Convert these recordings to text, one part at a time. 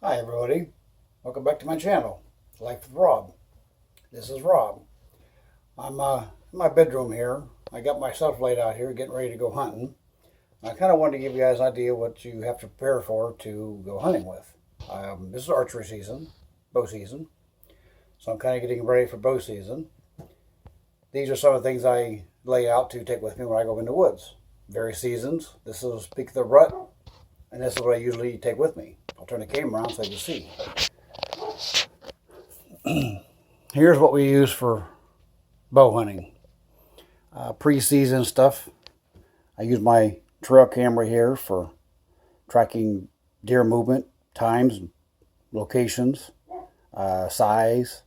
Hi everybody, welcome back to my channel, Life with Rob. This is Rob. I'm in my bedroom here. I got myself laid out here getting ready to go hunting. I kind of wanted to give you guys an idea what you have to prepare for to go hunting with. This is archery season, bow season, so I'm kind of getting ready for bow season. These are some of the things I lay out to take with me when I go in the woods. Various seasons. This is Peak of the Rut, and this is what I usually take with me. I'll turn the camera around so you can see. Here's what we use for bow hunting. Pre-season stuff. I use my trail camera here for tracking deer movement, times, locations, size.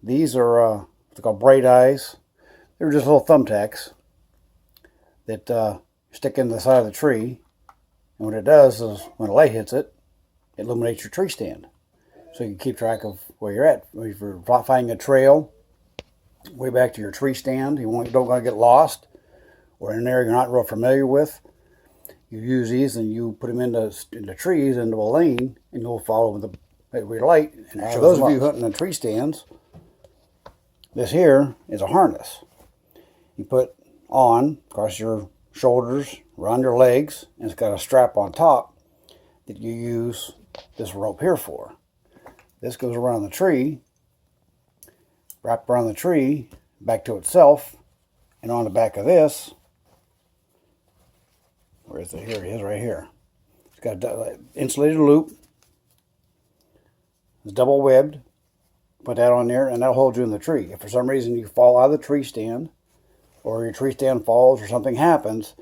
These are they're called Bright Eyes. They're just little thumbtacks that stick in the side of the tree. And what it does is when the light hits it, it illuminates your tree stand. So you can keep track of where you're at. If you're finding a trail way back to your tree stand, you don't want to get lost, or in an area you're not real familiar with, you use these and you put them into trees, into a lane, and you'll follow with your light. And for those of you hunting in tree stands, this here is a harness. You put on across your shoulders, around your legs, and it's got a strap on top that you use this rope here for. This goes around the tree, wrap around the tree, back to itself, and on the back of this, where is it? Here it is, right here. It's got an insulated loop. It's double webbed. Put that on there, and that'll hold you in the tree. If for some reason you fall out of the tree stand, or your tree stand falls, or something happens,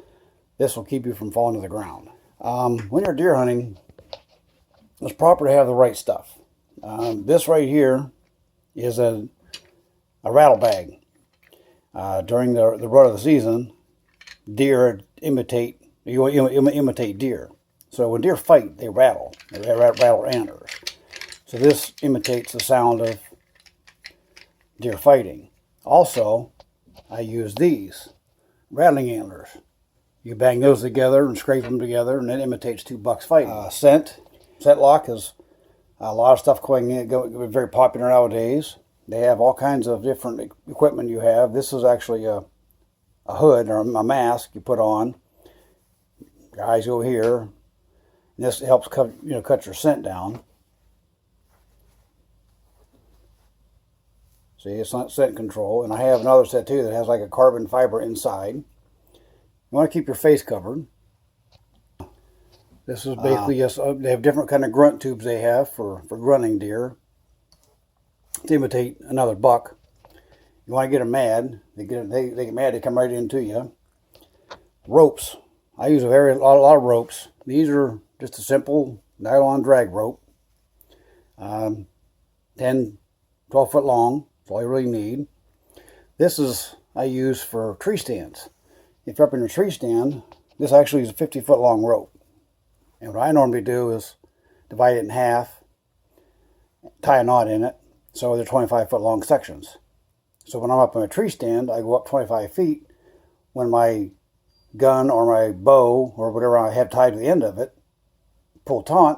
this will keep you from falling to the ground. When you're deer hunting, it's proper to have the right stuff. This right here is a rattle bag. During the rut of the season, deer imitate deer. So when deer fight, they rattle. They rattle antlers. So this imitates the sound of deer fighting. Also, I use these rattling antlers. You bang those together and scrape them together, and it imitates two bucks fighting. Scent lock is a lot of stuff going very popular nowadays. They have all kinds of different equipment you have. This is actually a hood or a mask you put on. Your eyes go here. And this helps cut your scent down. See, it's not scent control. And I have another set too that has like a carbon fiber inside. You want to keep your face covered. This is basically just, they have different kind of grunt tubes they have for grunting deer to imitate another buck. You want to get them mad, they get mad, they come right into you. Ropes. I use a lot of ropes. These are just a simple nylon drag rope. 10, 12 foot long. That's all you really need. This is I use for tree stands. If you're up in a tree stand, this actually is a 50-foot long rope. And what I normally do is divide it in half, tie a knot in it, so they're 25-foot long sections. So when I'm up in a tree stand, I go up 25 feet. When my gun or my bow or whatever I have tied to the end of it, pull taunt,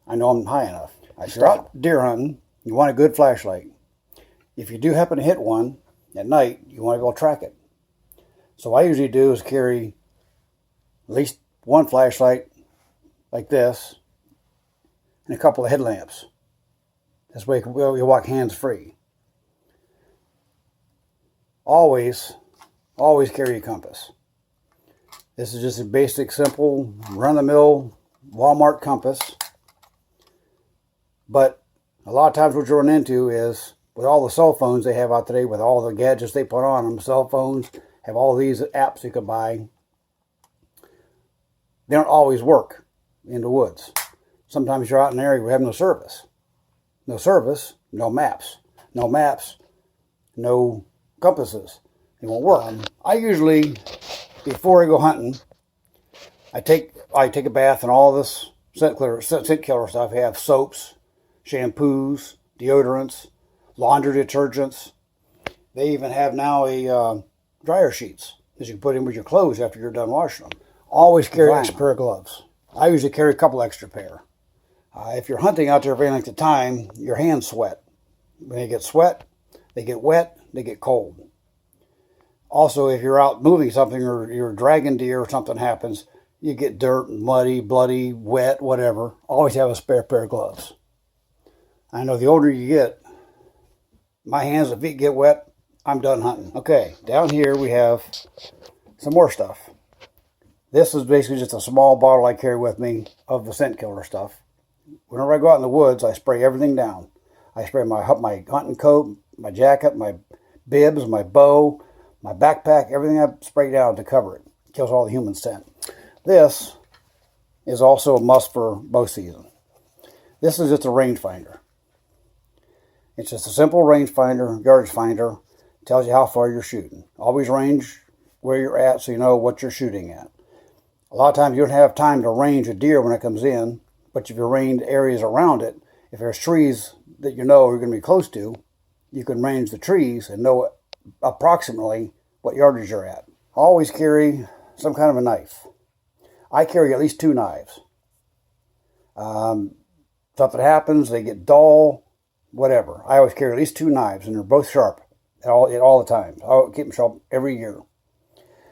I know I'm high enough. If you're out deer hunting, you want a good flashlight. If you do happen to hit one at night, you want to be able to track it. So what I usually do is carry at least one flashlight like this and a couple of headlamps. This way you walk hands-free. Always carry a compass. This is just a basic, simple, run-of-the-mill Walmart compass. But a lot of times what you run into is, with all the cell phones they have out today, with all the gadgets they put on them, cell phones have all these apps you can buy. They don't always work in the woods. Sometimes you're out in an area where you have no service. No service, no maps. No maps, no compasses. It won't work. I usually, before I go hunting, I take a bath and all this scent killer stuff. I have soaps, shampoos, deodorants, laundry detergents. They even have now a dryer sheets that you can put in with your clothes after you're done washing them. Always carry an extra pair of gloves. I usually carry a couple extra pair. If you're hunting out there for any length of time, your hands sweat. When they get sweat, they get wet, they get cold. Also, if you're out moving something or you're dragging deer or something happens, you get dirt, muddy, bloody, wet, whatever. Always have a spare pair of gloves. I know the older you get, my hands and feet get wet, I'm done hunting. Okay, down here we have some more stuff. This is basically just a small bottle I carry with me of the scent killer stuff. Whenever I go out in the woods, I spray everything down. I spray my hunting coat, my jacket, my bibs, my bow, my backpack, everything I spray down to cover it. It kills all the human scent. This is also a must for bow season. This is just a rangefinder. It's just a simple rangefinder, yardage finder. Tells you how far you're shooting. Always range where you're at so you know what you're shooting at. A lot of times you don't have time to range a deer when it comes in, but if you range areas around it, if there's trees that you know you're going to be close to, you can range the trees and know approximately what yardage you're at. Always carry some kind of a knife. I carry at least 2 knives. Something happens, they get dull, whatever. I always carry at least 2 knives, and they're both sharp at all the time. I'll keep them sharp every year.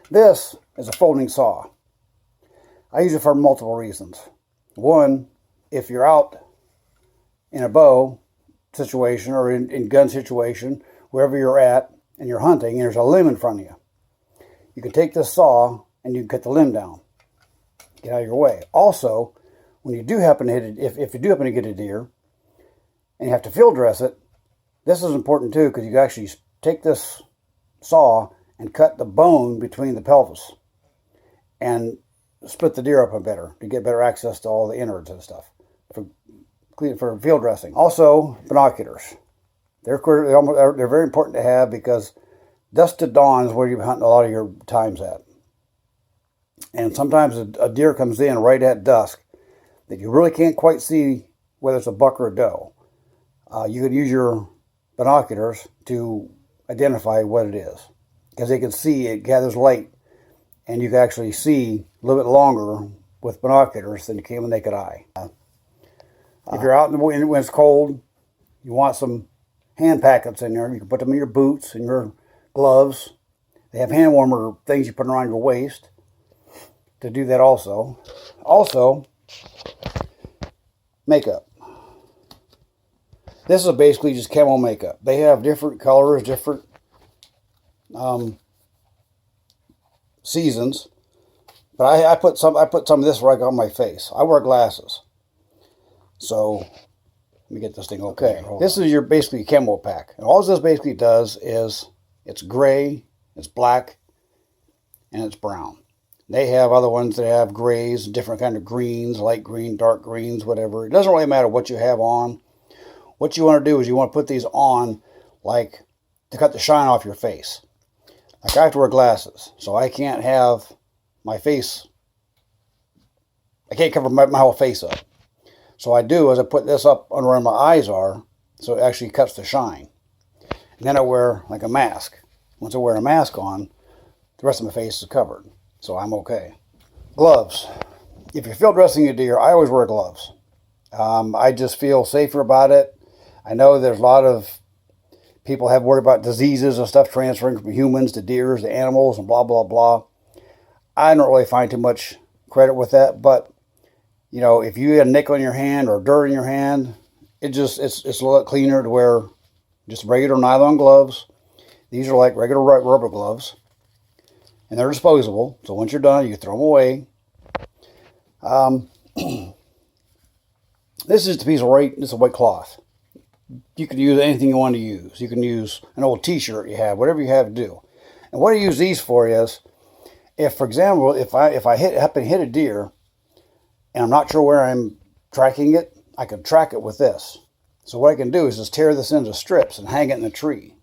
This is a folding saw. I use it for multiple reasons. One, if you're out in a bow situation or in gun situation, wherever you're at, and you're hunting, and there's a limb in front of you, you can take this saw and you can cut the limb down. Get out of your way. Also, when you do happen to hit it, if you do happen to get a deer, and you have to field dress it, this is important too, because you can actually take this saw and cut the bone between the pelvis and split the deer up a better to get better access to all the innards and stuff for field dressing. Also, binoculars. They're very important to have because dusk to dawn is where you're hunting a lot of your times at. And sometimes a deer comes in right at dusk that you really can't quite see whether it's a buck or a doe. You could use your binoculars to identify what it is, because they can see it gathers light, and you can actually see a little bit longer with binoculars than you can with naked eye. If you're out in the wind when it's cold, you want some hand packets in there. You can put them in your boots and your gloves. They have hand warmer things you put around your waist to do that also. Also, makeup. This is basically just camo makeup. They have different colors, different seasons. But I put some of this right on my face. I wear glasses. So let me get this thing okay. This is your basically camo pack. And all this basically does is it's gray, it's black, and it's brown. They have other ones that have grays, different kind of greens, light green, dark greens, whatever. It doesn't really matter what you have on. What you want to do is you want to put these on like to cut the shine off your face. Like I have to wear glasses, so I can't have my face, I can't cover my whole face up. So I do is I put this up under where my eyes are, so it actually cuts the shine. And then I wear like a mask. Once I wear a mask on, the rest of my face is covered, so I'm okay. Gloves. If you're field dressing a deer, I always wear gloves. I just feel safer about it. I know there's a lot of people have worried about diseases and stuff transferring from humans to deers to animals and blah, blah, blah. I don't really find too much credit with that, but you know, if you get a nick on your hand or dirt in your hand, it's a lot cleaner to wear just regular nylon gloves. These are like regular rubber gloves, and they're disposable. So once you're done, you can throw them away. This is this is a white cloth. You can use anything you want to use. You can use an old t-shirt you have, whatever you have to do. And what I use these for is, if, for example, if I happen to hit a deer, and I'm not sure where I'm tracking it, I can track it with this. So what I can do is just tear this into strips and hang it in a tree.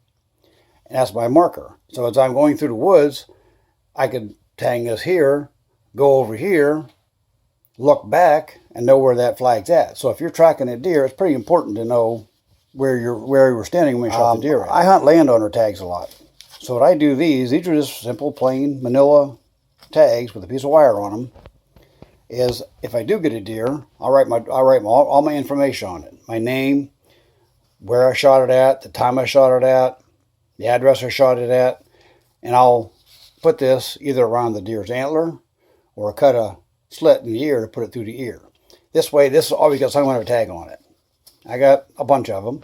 And that's my marker. So as I'm going through the woods, I could hang this here, go over here, look back, and know where that flag's at. So if you're tracking a deer, it's pretty important to know where you were standing when you shot the deer at. I hunt landowner tags a lot. So what I do, these are just simple, plain, manila tags with a piece of wire on them. is if I do get a deer, I'll write all my information on it. My name, where I shot it at, the time I shot it at, the address I shot it at, and I'll put this either around the deer's antler or cut a slit in the ear to put it through the ear. This way, this always got some kind of a tag on it. I got a bunch of them.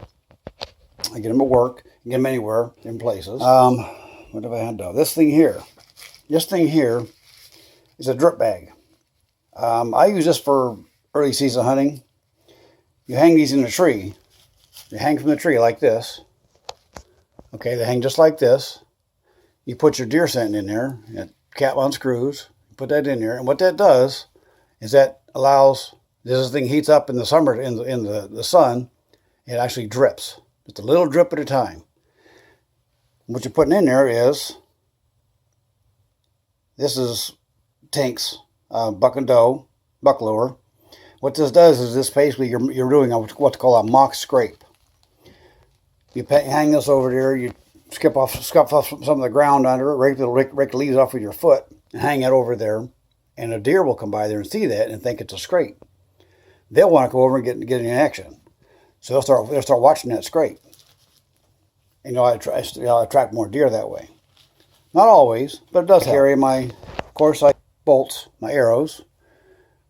I get them at work, get them anywhere, in places. What have I had to do? This thing here is a drip bag. I use this for early season hunting. You hang these in a tree. You hang from the tree like this. Okay, they hang just like this. You put your deer scent in there, cap on screws, put that in there, and what that does is that allows, this thing heats up in the summer, in the sun, it actually drips. Just a little drip at a time. What you're putting in there is, this is Tink's buck and doe, buck lure. What this does is this basically, you're doing what's called a mock scrape. You hang this over there, you scuff off some of the ground under it, rake the leaves off with your foot, and hang it over there, and a deer will come by there and see that and think it's a scrape. They'll want to go over and get in action. So they'll start watching that scrape. And I'll attract more deer that way. Not always, but it does carry my, of course, bolts, my arrows.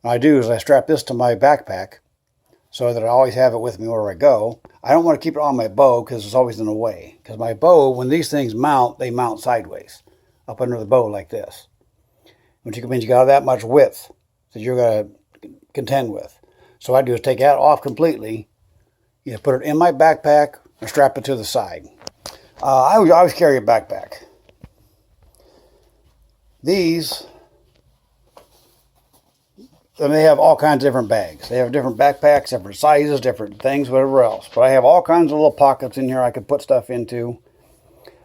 What I do is I strap this to my backpack so that I always have it with me wherever I go. I don't want to keep it on my bow because it's always in the way. Because my bow, when these things mount, they mount sideways, up under the bow like this. Which means you got that much width that you're going to contend with. So what I do is take that off completely, put it in my backpack or strap it to the side. I always carry a backpack. These, and they have all kinds of different bags. They have different backpacks, different sizes, different things, whatever else. But I have all kinds of little pockets in here I can put stuff into.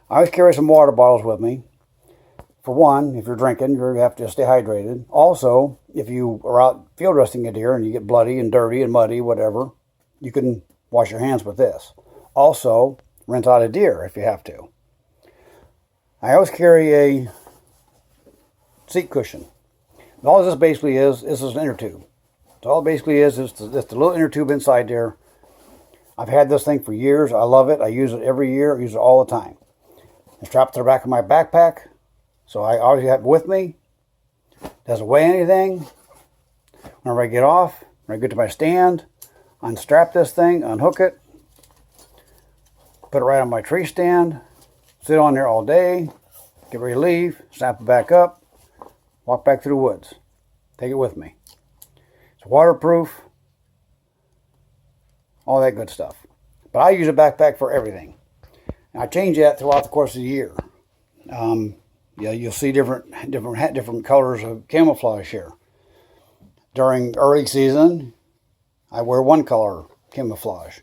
I always carry some water bottles with me. For one, if you're drinking, you have to stay hydrated. Also, if you are out field resting a deer and you get bloody and dirty and muddy, whatever, you can wash your hands with this. Also, rinse out a deer if you have to. I always carry a seat cushion. And all this basically is an inner tube. So all it basically is the little inner tube inside there. I've had this thing for years. I love it. I use it every year. I use it all the time. It's strapped to the back of my backpack. So I always have it with me. Doesn't weigh anything. Whenever I get off, when I get to my stand, unstrap this thing, unhook it, put it right on my tree stand, sit on there all day, get ready to leave, snap it back up, walk back through the woods. Take it with me. It's waterproof, all that good stuff. But I use a backpack for everything. And I change that throughout the course of the year. You'll see different colors of camouflage here. During early season, I wear one color camouflage.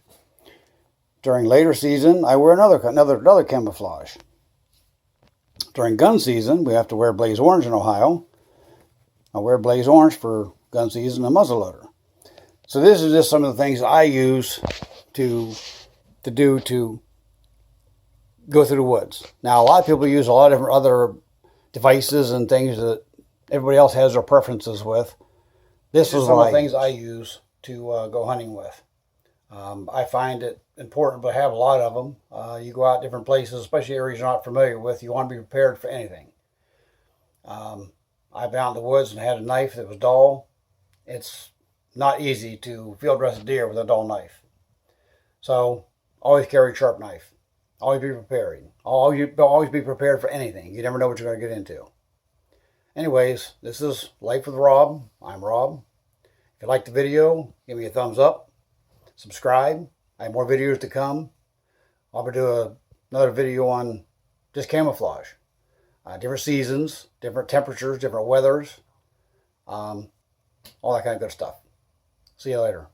During later season, I wear another camouflage. During gun season, we have to wear blaze orange in Ohio. I wear blaze orange for gun season and muzzleloader. So this is just some of the things I use to go through the woods. Now, a lot of people use a lot of different other devices and things that everybody else has their preferences with. This is some of the things I use to go hunting with. I find it important to have a lot of them. You go out different places, especially areas you're not familiar with, you want to be prepared for anything. I've been out in the woods and had a knife that was dull. It's not easy to field dress a deer with a dull knife. So always carry a sharp knife. Always be prepared. Always be prepared for anything. You never know what you're going to get into. Anyways, this is Life with Rob. I'm Rob. If you liked the video, give me a thumbs up. Subscribe. I have more videos to come. I'll be doing another video on just camouflage. Different seasons, different temperatures, different weathers. All that kind of good stuff. See you later.